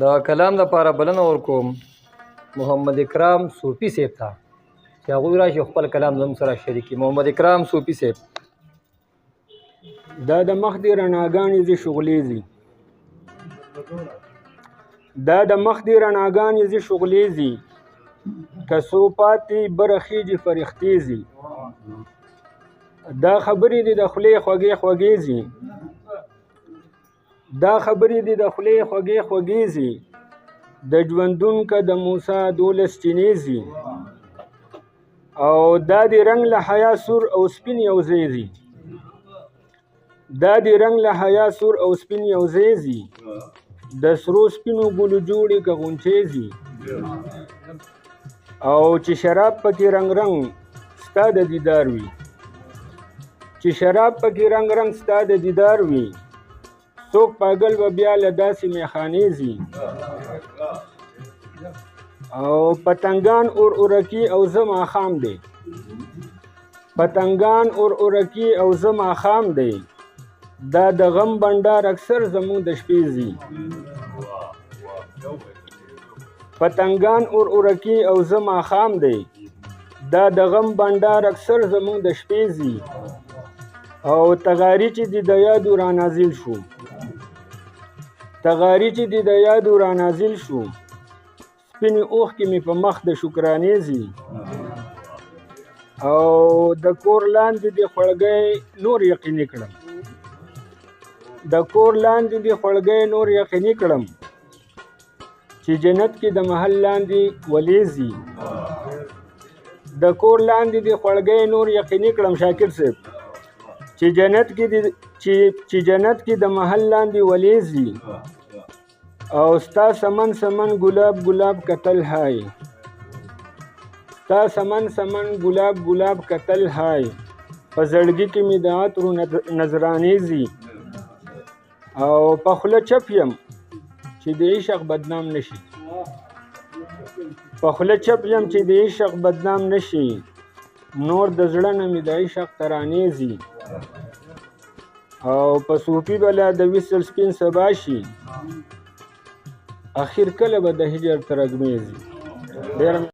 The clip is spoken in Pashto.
دا کلام دپاره بلنه ورکوم محمد اکرام صوفي صاحب ته چې هغوی راشي خپل کلام زموږ سره شریک کړي. محمد اکرام صوفي صاحب. دا د مخ دې رڼاګانې زی شغلیزي دا د مخ دې رڼاګانې زی شغلیزي کسو پاتې برخیږي فرښتېزي دا خبرې دې د خولې خوږې خوږېزي دا خبرې دې د خولې خوږې خوږېزي د ژوندون که د موسی 12 چینېزي او دا دې رنګ له حیا سور او سپین یو ځای ځي دا دې رنګ له حیا سور او سپین یو ځای ځي د سرو سپینو ګلو جوړې که غونچې ځي او چې شراب پکې رنګ رنګ ستا د دیدار وي چې شراب پکې رنګ رنګ ستا د دیدار وي څوک پاگل به بیا له داسې میخانې ځي او پتنګان اور اورکی او زه ماښام دی پتنګان اور اورکی او زه ماښام دی دا د غم بنډار اکثر زموږ د شپې ځي پتنګان اور اورکی او زه ماښام دی دا د غم بنډار اکثر زموږ د شپې ځي او تغاری چې دې د یادو را نازل شو تغاری چې دې د یادو را نازل شو سپینې اوښکې مې په مخ د شکرانې ځي او د کور لاندې دې خوړګی نور یقیني کړم د کور لاندې دې خوړګی نور یقیني کړم چې جنت کې د محل لاندې ولیزي د کور لاندې دې خوړګی نور یقیني کړم شاکر صاحب چې جنت کې د محل لاندې ولیزي او ستا سمن سمن ګلاب ګلاب کتل هاي ستا سمن سمن ګلاب ګلاب کتل هاي په زړګي کې مې د عطرو نظرانې ځي او په خوله چپ یم چې د عشق بدنام نشي په خوله چپ یم چې د عشق بدنام نشي نور د زړه نه مې د عشق ترانې ځي او په صوفي بلا د وصل سپین سبا شي اخر کله به د هجر ترګمې ځي